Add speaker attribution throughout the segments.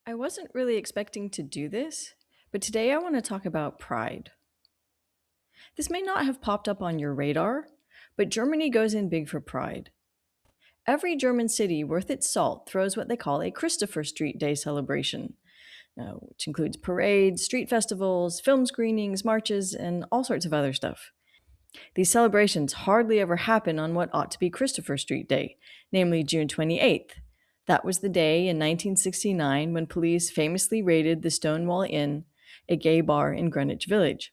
Speaker 1: I wasn't really expecting to do this, but today I want to talk about pride. This may not have popped up on your radar, but Germany goes in big for pride. Every German city worth its salt throws what they call a Christopher Street Day celebration, which includes parades, street festivals, film screenings, marches, and all sorts of other stuff. These celebrations hardly ever happen on what ought to be Christopher Street Day, namely June 28th. That was the day in 1969 when police famously raided the Stonewall Inn, a gay bar in Greenwich Village,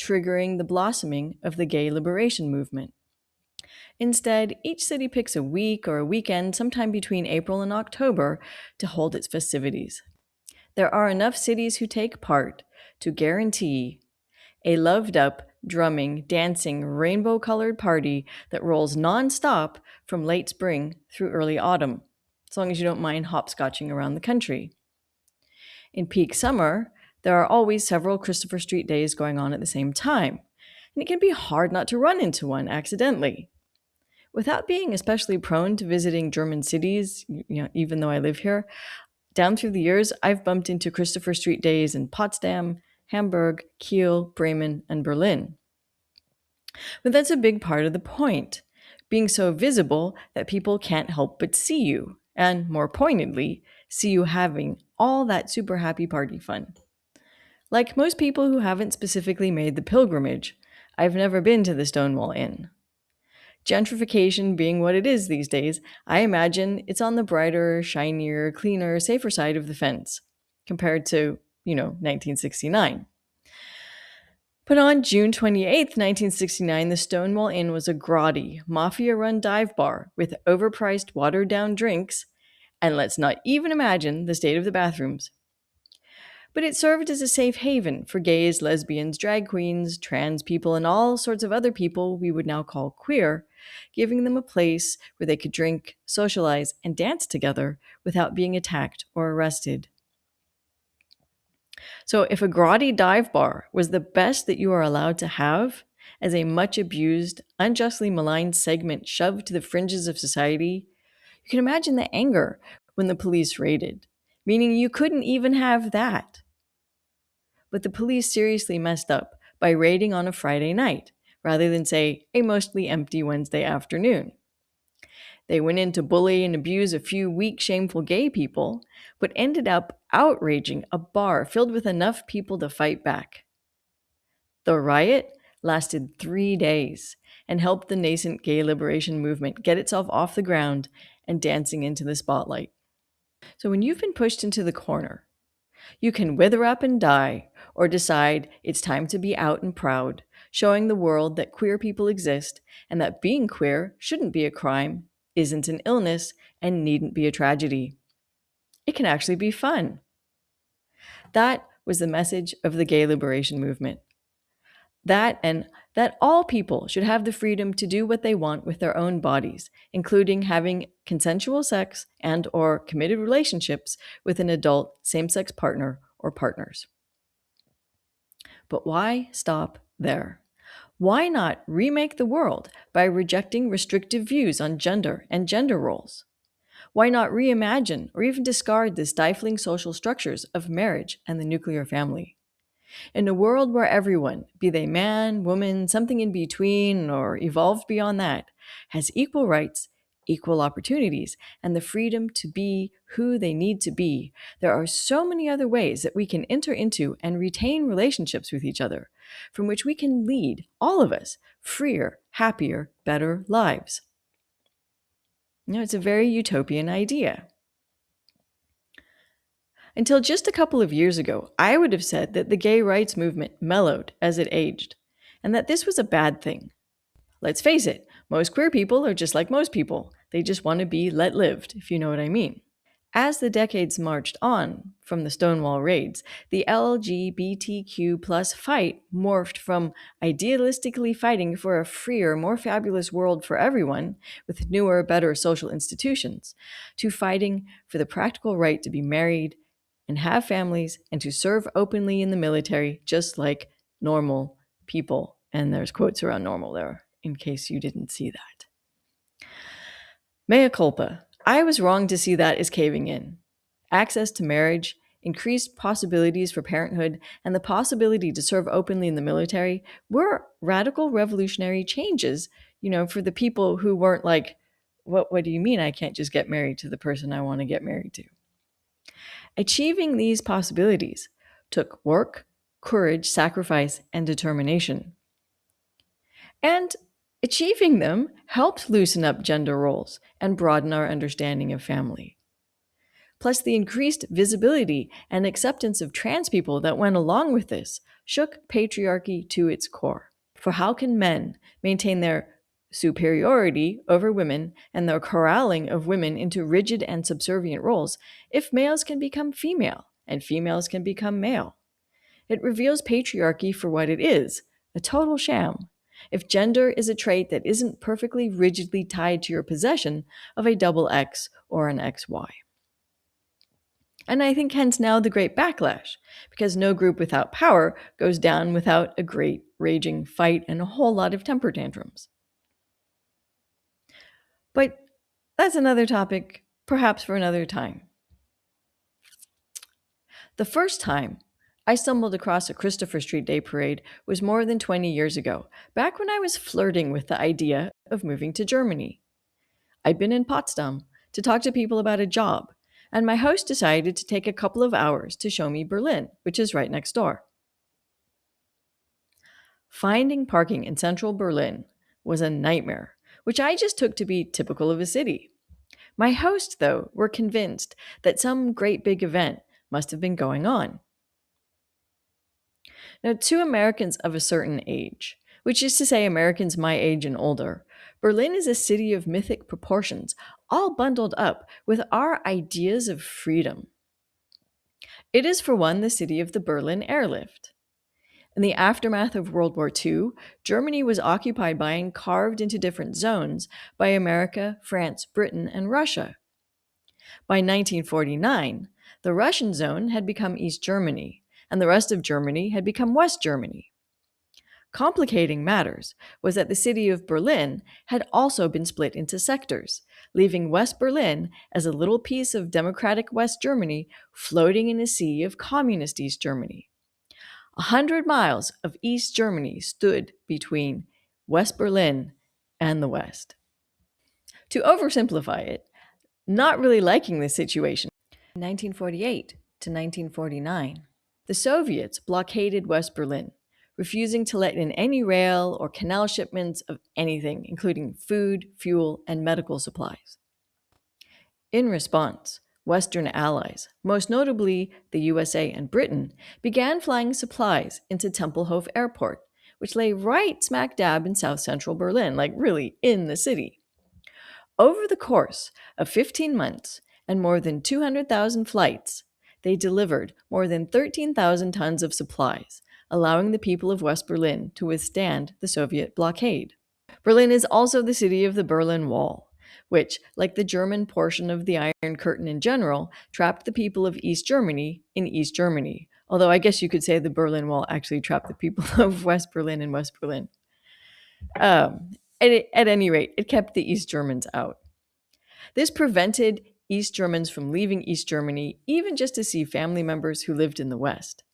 Speaker 1: triggering the blossoming of the gay liberation movement. Instead, each city picks a week or a weekend sometime between April and October to hold its festivities. There are enough cities who take part to guarantee a loved up, drumming, dancing, rainbow colored party that rolls nonstop from late spring through early autumn, as long as you don't mind hopscotching around the country. In peak summer, there are always several Christopher Street days going on at the same time, and it can be hard not to run into one accidentally. Without being especially prone to visiting German cities, even though I live here, down through the years, I've bumped into Christopher Street days in Potsdam, Hamburg, Kiel, Bremen, and Berlin. But that's a big part of the point, being so visible that people can't help but see you, and more pointedly, see you having all that super happy party fun. Like most people who haven't specifically made the pilgrimage, I've never been to the Stonewall Inn. Gentrification being what it is these days, I imagine it's on the brighter, shinier, cleaner, safer side of the fence compared to, 1969. But on June 28th, 1969, the Stonewall Inn was a grotty, mafia run dive bar with overpriced, watered down drinks, and let's not even imagine the state of the bathrooms. But it served as a safe haven for gays, lesbians, drag queens, trans people, and all sorts of other people we would now call queer, giving them a place where they could drink, socialize, and dance together without being attacked or arrested. So, if a grotty dive bar was the best that you are allowed to have, as a much abused, unjustly maligned segment shoved to the fringes of society, you can imagine the anger when the police raided, meaning you couldn't even have that. But the police seriously messed up by raiding on a Friday night, rather than, say, a mostly empty Wednesday afternoon. They went in to bully and abuse a few weak, shameful gay people, but ended up outraging a bar filled with enough people to fight back. The riot lasted 3 days and helped the nascent gay liberation movement get itself off the ground and dancing into the spotlight. So when you've been pushed into the corner, you can wither up and die or decide it's time to be out and proud, showing the world that queer people exist and that being queer shouldn't be a crime, isn't an illness, and needn't be a tragedy. It can actually be fun. That was the message of the gay liberation movement. That all people should have the freedom to do what they want with their own bodies, including having consensual sex and or committed relationships with an adult same-sex partner or partners. But why stop there? Why not remake the world by rejecting restrictive views on gender and gender roles? Why not reimagine or even discard the stifling social structures of marriage and the nuclear family? In a world where everyone, be they man, woman, something in between, or evolved beyond that, has equal rights, equal opportunities, and the freedom to be who they need to be, there are so many other ways that we can enter into and retain relationships with each other, from which we can lead, all of us, freer, happier, better lives. It's a very utopian idea. Until just a couple of years ago, I would have said that the gay rights movement mellowed as it aged, and that this was a bad thing. Let's face it, most queer people are just like most people. They just want to be let lived, if you know what I mean. As the decades marched on from the Stonewall raids, the LGBTQ plus fight morphed from idealistically fighting for a freer, more fabulous world for everyone with newer, better social institutions, to fighting for the practical right to be married and have families and to serve openly in the military just like normal people. And there's quotes around normal there in case you didn't see that. Mea culpa. I was wrong to see that as caving in. Access to marriage increased possibilities for parenthood, and the possibility to serve openly in the military were radical revolutionary changes, for the people who weren't like, what do you mean I can't just get married to the person I want to get married to? Achieving these possibilities took work, courage, sacrifice, and determination. And achieving them helped loosen up gender roles and broaden our understanding of family. Plus, the increased visibility and acceptance of trans people that went along with this shook patriarchy to its core. For how can men maintain their superiority over women and their corralling of women into rigid and subservient roles if males can become female and females can become male? It reveals patriarchy for what it is, a total sham. If gender is a trait that isn't perfectly rigidly tied to your possession of a double X or an XY. And I think hence now the great backlash, because no group without power goes down without a great raging fight and a whole lot of temper tantrums. But that's another topic, perhaps for another time. The first time I stumbled across a Christopher Street Day parade was more than 20 years ago, back when I was flirting with the idea of moving to Germany. I'd been in Potsdam to talk to people about a job, and my host decided to take a couple of hours to show me Berlin, which is right next door. Finding parking in central Berlin was a nightmare, which I just took to be typical of a city. My host, though, were convinced that some great big event must have been going on. Now, to Americans of a certain age, which is to say Americans my age and older, Berlin is a city of mythic proportions, all bundled up with our ideas of freedom. It is, for one, the city of the Berlin airlift. In the aftermath of World War II, Germany was occupied by and carved into different zones by America, France, Britain, and Russia. By 1949, the Russian zone had become East Germany, and the rest of Germany had become West Germany. Complicating matters was that the city of Berlin had also been split into sectors, leaving West Berlin as a little piece of democratic West Germany floating in a sea of communist East Germany. 100 miles of East Germany stood between West Berlin and the West. To oversimplify it, not really liking this situation, in 1948 to 1949, the Soviets blockaded West Berlin, refusing to let in any rail or canal shipments of anything, including food, fuel, and medical supplies. In response, Western allies, most notably the USA and Britain, began flying supplies into Tempelhof Airport, which lay right smack dab in south central Berlin, like really in the city. Over the course of 15 months and more than 200,000 flights, they delivered more than 13,000 tons of supplies, allowing the people of West Berlin to withstand the Soviet blockade. Berlin is also the city of the Berlin Wall, which, like the German portion of the Iron Curtain in general, trapped the people of East Germany in East Germany. Although I guess you could say the Berlin Wall actually trapped the people of West Berlin in West Berlin. At any rate, it kept the East Germans out. This prevented East Germans from leaving East Germany, even just to see family members who lived in the West.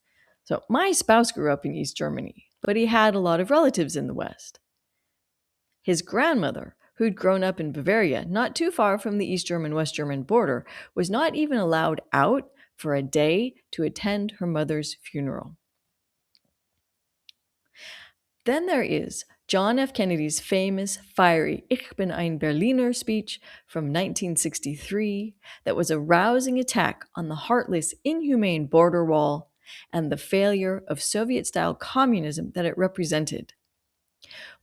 Speaker 1: So my spouse grew up in East Germany, but he had a lot of relatives in the West. His grandmother, who'd grown up in Bavaria, not too far from the East German-West German border, was not even allowed out for a day to attend her mother's funeral. Then there is John F. Kennedy's famous, fiery Ich bin ein Berliner speech from 1963 that was a rousing attack on the heartless, inhumane border wall and the failure of Soviet-style communism that it represented.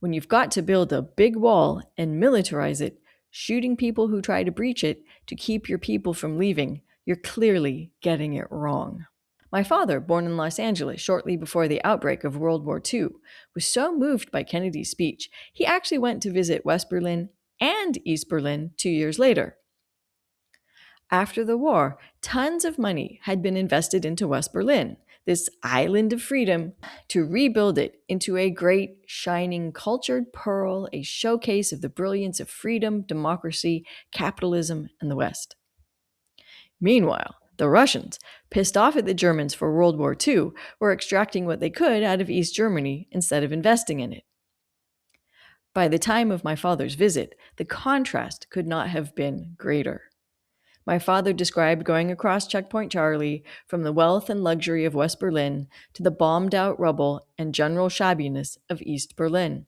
Speaker 1: When you've got to build a big wall and militarize it, shooting people who try to breach it to keep your people from leaving, you're clearly getting it wrong. My father, born in Los Angeles shortly before the outbreak of World War II, was so moved by Kennedy's speech, he actually went to visit West Berlin and East Berlin 2 years later. After the war, tons of money had been invested into West Berlin, this island of freedom, to rebuild it into a great, shining, cultured pearl, a showcase of the brilliance of freedom, democracy, capitalism, and the West. Meanwhile, The Russians, pissed off at the Germans for World War II, were extracting what they could out of East Germany instead of investing in it. By the time of my father's visit, the contrast could not have been greater. My father described going across Checkpoint Charlie from the wealth and luxury of West Berlin to the bombed out rubble and general shabbiness of East Berlin.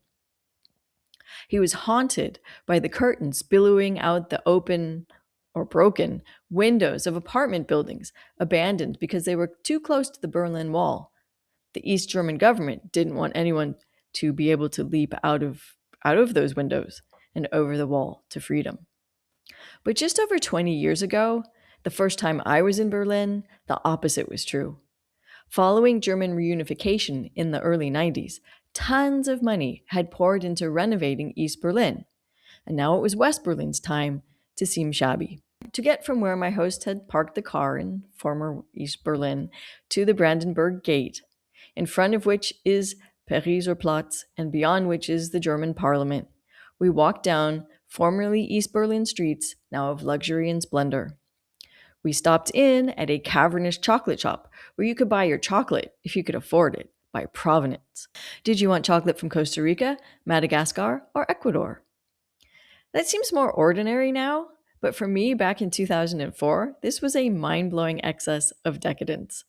Speaker 1: He was haunted by the curtains billowing out the open or broken windows of apartment buildings abandoned because they were too close to the Berlin Wall. The East German government didn't want anyone to be able to leap out of those windows and over the wall to freedom. But just over 20 years ago, the first time I was in Berlin, the opposite was true. Following German reunification in the early 90s, tons of money had poured into renovating East Berlin, and now it was West Berlin's time to seem shabby. To get from where my host had parked the car in former East Berlin to the Brandenburg Gate, in front of which is Pariser Platz and beyond which is the German parliament, we walked down formerly East Berlin streets, now of luxury and splendor. We stopped in at a cavernous chocolate shop where you could buy your chocolate, if you could afford it, by provenance. Did you want chocolate from Costa Rica, Madagascar, or Ecuador? That seems more ordinary now, but for me back in 2004, this was a mind-blowing excess of decadence.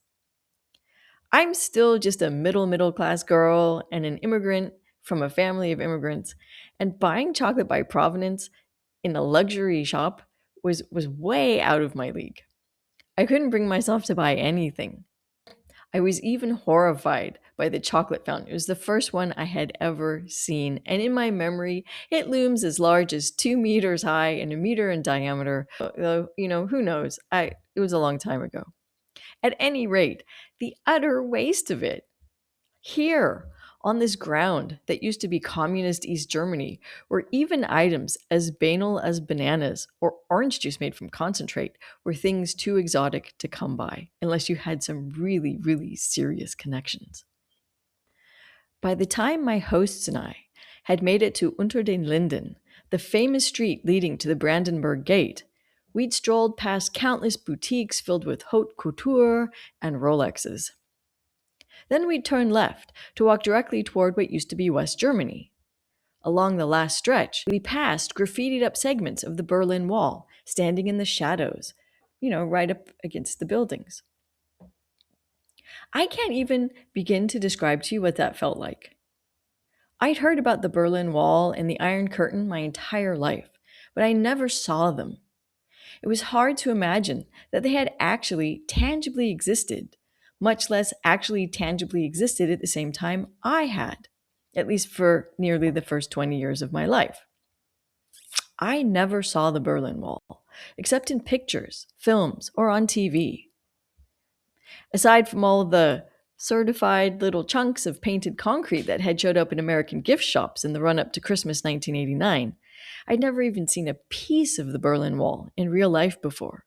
Speaker 1: I'm still just a middle class girl and an immigrant from a family of immigrants, and buying chocolate by provenance in a luxury shop was way out of my league. I couldn't bring myself to buy anything. I was even horrified by the chocolate fountain. It was the first one I had ever seen, and in my memory, it looms as large as 2 meters high and a meter in diameter. Though, who knows? It was a long time ago. At any rate, the utter waste of it. Here, on this ground that used to be communist East Germany, where even items as banal as bananas or orange juice made from concentrate were things too exotic to come by, unless you had some really serious connections. By the time my hosts and I had made it to Unter den Linden, the famous street leading to the Brandenburg Gate, we'd strolled past countless boutiques filled with haute couture and Rolexes. Then we'd turn left to walk directly toward what used to be West Germany. Along the last stretch, we passed graffitied up segments of the Berlin Wall, standing in the shadows, right up against the buildings. I can't even begin to describe to you what that felt like. I'd heard about the Berlin Wall and the Iron Curtain my entire life, but I never saw them. It was hard to imagine that they had actually tangibly existed, much less actually tangibly existed at the same time I had, at least for nearly the first 20 years of my life. I never saw the Berlin Wall, except in pictures, films, or on TV. Aside from all the certified little chunks of painted concrete that had showed up in American gift shops in the run-up to Christmas 1989, I'd never even seen a piece of the Berlin Wall in real life before.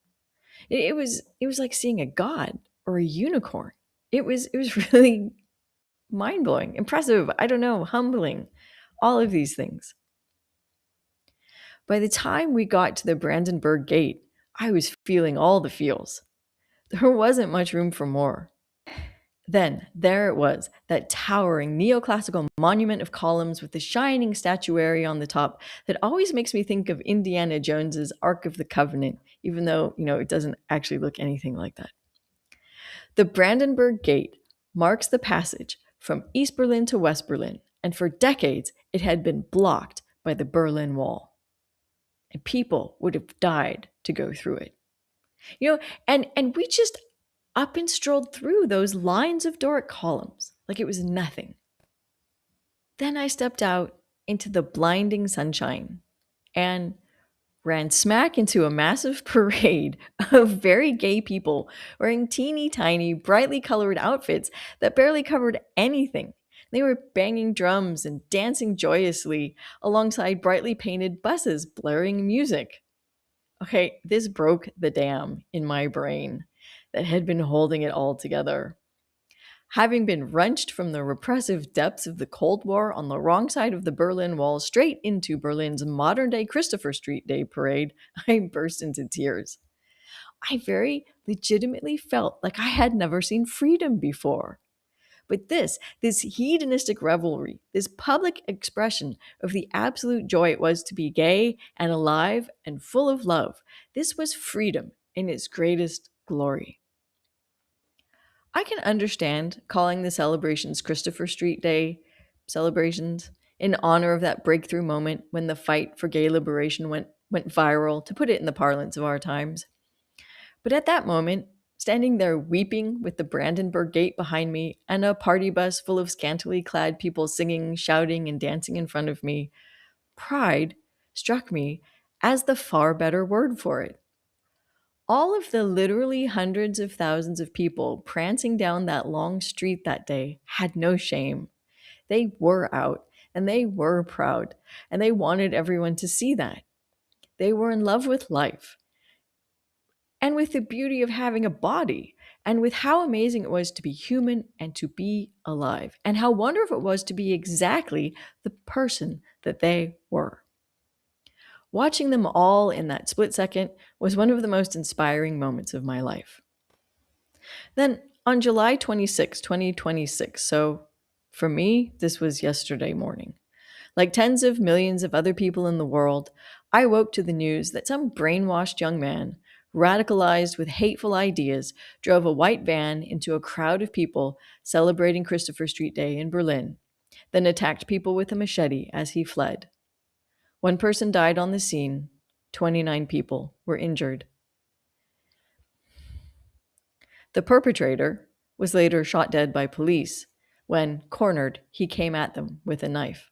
Speaker 1: It was like seeing a god or a unicorn. It was really mind-blowing, impressive, I don't know, humbling, all of these things. By the time we got to the Brandenburg Gate, I was feeling all the feels. There wasn't much room for more. Then, there it was, that towering neoclassical monument of columns with the shining statuary on the top that always makes me think of Indiana Jones's Ark of the Covenant, even though, it doesn't actually look anything like that. The Brandenburg Gate marks the passage from East Berlin to West Berlin, and for decades it had been blocked by the Berlin Wall. And people would have died to go through it. And we just up and strolled through those lines of Doric columns like it was nothing. Then I stepped out into the blinding sunshine and ran smack into a massive parade of very gay people wearing teeny tiny, brightly colored outfits that barely covered anything. They were banging drums and dancing joyously alongside brightly painted buses blaring music. Okay, this broke the dam in my brain that had been holding it all together. Having been wrenched from the repressive depths of the Cold War on the wrong side of the Berlin Wall straight into Berlin's modern-day Christopher Street Day parade, I burst into tears. I very legitimately felt like I had never seen freedom before. But this hedonistic revelry, this public expression of the absolute joy it was to be gay and alive and full of love, this was freedom in its greatest glory. I can understand calling the celebrations Christopher Street Day celebrations in honor of that breakthrough moment when the fight for gay liberation went viral, to put it in the parlance of our times. But at that moment, standing there weeping with the Brandenburg Gate behind me and a party bus full of scantily clad people singing, shouting, and dancing in front of me, pride struck me as the far better word for it. All of the literally hundreds of thousands of people prancing down that long street that day had no shame. They were out and they were proud, and they wanted everyone to see that. They were in love with life and with the beauty of having a body, and with how amazing it was to be human and to be alive, and how wonderful it was to be exactly the person that they were. Watching them all in that split second was one of the most inspiring moments of my life. Then on July 26, 2026, so for me, this was yesterday morning. Like tens of millions of other people in the world, I woke to the news that some brainwashed young man, radicalized with hateful ideas, drove a white van into a crowd of people celebrating Christopher Street Day in Berlin, then attacked people with a machete as he fled. One person died on the scene, 29 people were injured. The perpetrator was later shot dead by police. When cornered, he came at them with a knife.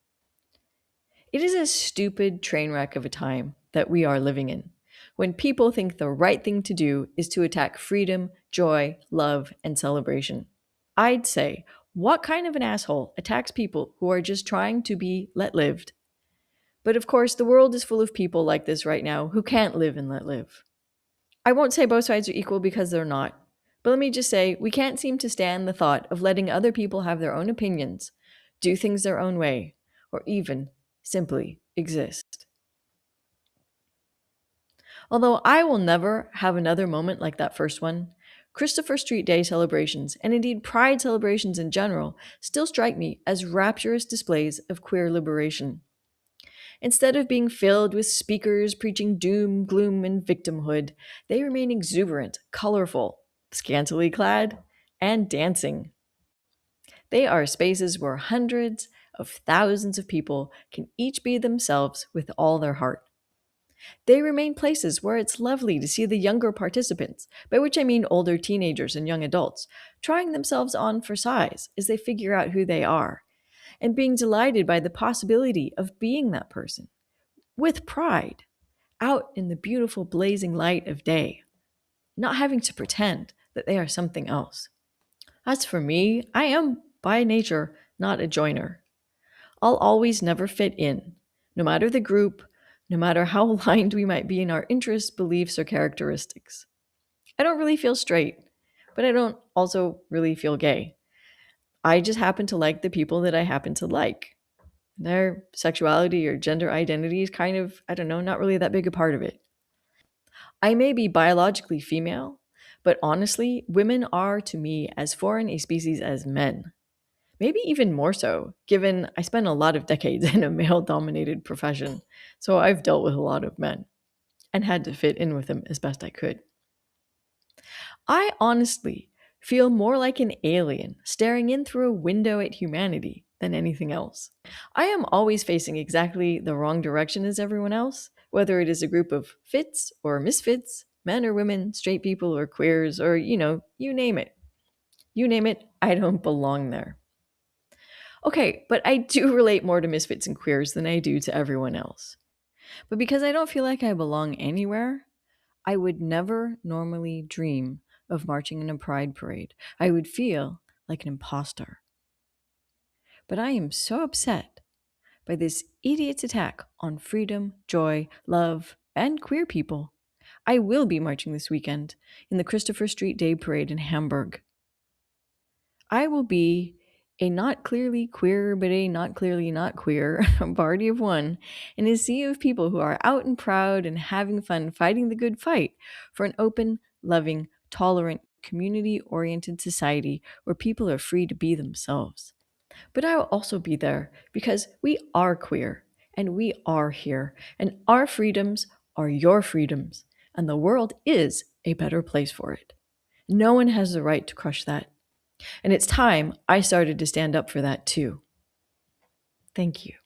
Speaker 1: It is a stupid train wreck of a time that we are living in, when people think the right thing to do is to attack freedom, joy, love, and celebration. I'd say, what kind of an asshole attacks people who are just trying to be let lived? But of course, the world is full of people like this right now who can't live and let live. I won't say both sides are equal because they're not. But let me just say, we can't seem to stand the thought of letting other people have their own opinions, do things their own way, or even simply exist. Although I will never have another moment like that first one, Christopher Street Day celebrations, and indeed Pride celebrations in general, still strike me as rapturous displays of queer liberation. Instead of being filled with speakers preaching doom, gloom, and victimhood, they remain exuberant, colorful, scantily clad, and dancing. They are spaces where hundreds of thousands of people can each be themselves with all their heart. They remain places where it's lovely to see the younger participants, by which I mean older teenagers and young adults, trying themselves on for size as they figure out who they are, and being delighted by the possibility of being that person, with pride, out in the beautiful blazing light of day, not having to pretend that they are something else. As for me, I am by nature not a joiner. I'll always never fit in, no matter the group, no matter how aligned we might be in our interests, beliefs, or characteristics. I don't really feel straight, but I don't also really feel gay. I just happen to like the people that I happen to like. Their sexuality or gender identity is kind of, I don't know, not really that big a part of it. I may be biologically female, but honestly, women are to me as foreign a species as men. Maybe even more so, given I spent a lot of decades in a male dominated profession, so I've dealt with a lot of men and had to fit in with them as best I could. I honestly feel more like an alien staring in through a window at humanity than anything else. I am always facing exactly the wrong direction as everyone else, whether it is a group of fits or misfits, men or women, straight people or queers, or you name it. You name it, I don't belong there. Okay, but I do relate more to misfits and queers than I do to everyone else. But because I don't feel like I belong anywhere, I would never normally dream of marching in a pride parade. I would feel like an imposter. But I am so upset by this idiot's attack on freedom, joy, love, and queer people. I will be marching this weekend in the Christopher Street Day Parade in Hamburg. I will be a not clearly queer, but a not clearly not queer party of one in a sea of people who are out and proud and having fun fighting the good fight for an open, loving, tolerant, community oriented society where people are free to be themselves. But I will also be there because we are queer and we are here, and our freedoms are your freedoms, and the world is a better place for it. No one has the right to crush that. And it's time I started to stand up for that too. Thank you.